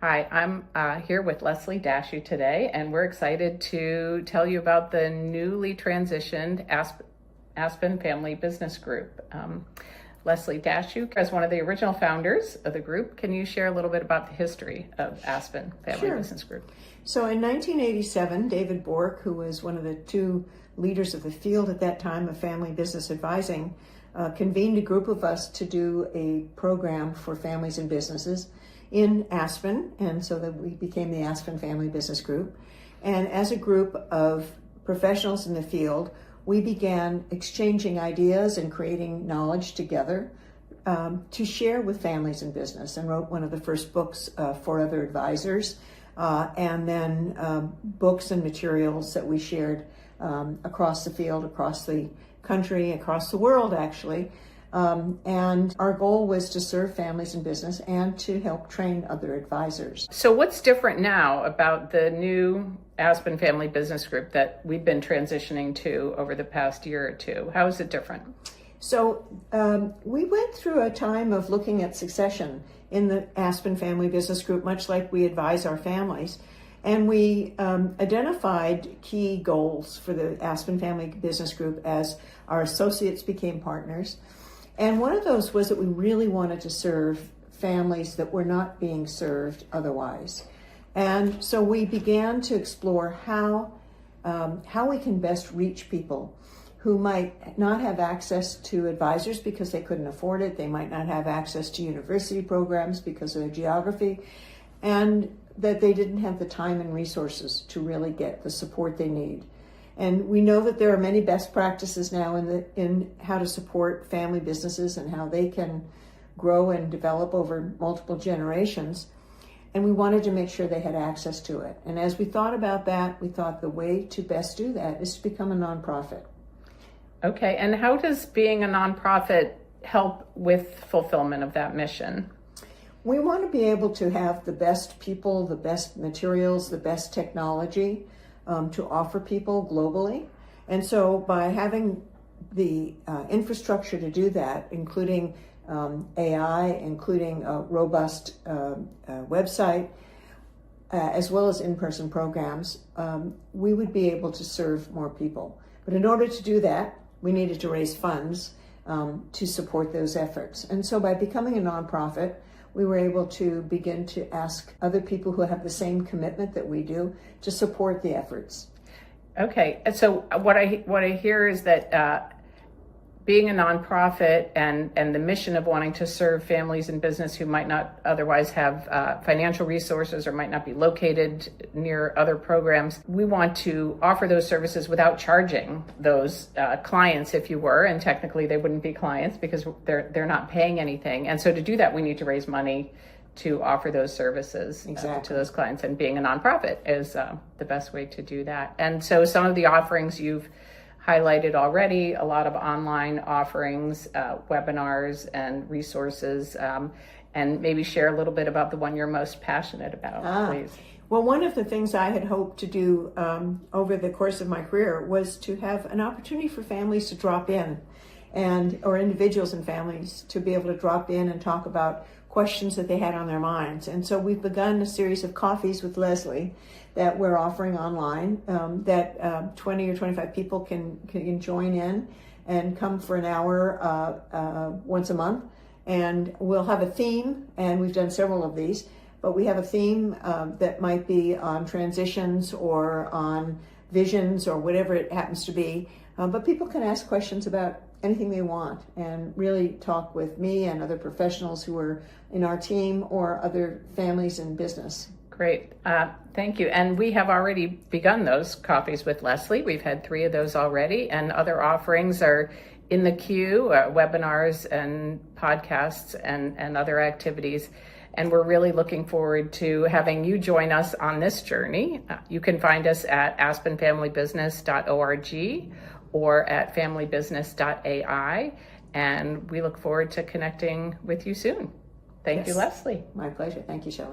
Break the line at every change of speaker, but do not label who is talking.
Hi, I'm here with Leslie Dashew today, and we're excited to tell you about the newly transitioned Aspen Family Business Group. Leslie Dashew, as one of the original founders of the group, can you share a little bit about the history of Aspen Family Business Group?
So in 1987, David Bork, who was one of the two leaders of the field at that time of family business advising, convened a group of us to do a program for families and businesses in Aspen, and so that we became the Aspen Family Business Group. And as a group of professionals in the field, we began exchanging ideas and creating knowledge together to share with families in business, and wrote one of the first books for other advisors, and then books and materials that we shared across the field, across the country, across the world actually. And our goal was to serve families in business and to help train other advisors.
So what's different now about the new Aspen Family Business Group that we've been transitioning to over the past year or two? How is it different?
So we went through a time of looking at succession in the Aspen Family Business Group, much like we advise our families. And we identified key goals for the Aspen Family Business Group as our associates became partners. And one of those was that we really wanted to serve families that were not being served otherwise. And so we began to explore how we can best reach people who might not have access to advisors because they couldn't afford it. They might not have access to university programs because of their geography, and that they didn't have the time and resources to really get the support they need. And we know that there are many best practices now in how to support family businesses and how they can grow and develop over multiple generations. And we wanted to make sure they had access to it. And as we thought about that, we thought the way to best do that is to become a nonprofit.
Okay, and how does being a nonprofit help with fulfillment of that mission?
We want to be able to have the best people, the best materials, the best technology to offer people globally. And so by having the infrastructure to do that, including AI, including a robust website, as well as in-person programs, we would be able to serve more people. But in order to do that, we needed to raise funds to support those efforts. And so by becoming a nonprofit, we were able to begin to ask other people who have the same commitment that we do to support the efforts.
Okay, so what I hear is that being a nonprofit and the mission of wanting to serve families in business who might not otherwise have financial resources or might not be located near other programs, we want to offer those services without charging those clients, if you were, and technically they wouldn't be clients because they're not paying anything. And so to do that, we need to raise money to offer those services to those clients, and being a nonprofit is the best way to do that. And so some of the offerings you've highlighted already, a lot of online offerings, webinars and resources, and maybe share a little bit about the one you're most passionate about, please.
Well, one of the things I had hoped to do over the course of my career was to have an opportunity for families to drop in, or individuals and families to be able to drop in and talk about questions that they had on their minds. And so we've begun a series of coffees with Leslie that we're offering online, that 20 or 25 people can join in and come for an hour once a month. And we'll have a theme, and we've done several of these, but we have a theme that might be on transitions or on visions or whatever it happens to be. But people can ask questions about anything they want and really talk with me and other professionals who are in our team or other families in business.
Great. Thank you. And we have already begun those coffees with Leslie. We've had 3 of those already, and other offerings are in the queue, webinars and podcasts and other activities. And we're really looking forward to having you join us on this journey. You can find us at aspenfamilybusiness.org or at familybusiness.ai. And we look forward to connecting with you soon. Thank you, Leslie.
My pleasure. Thank you, Shelley.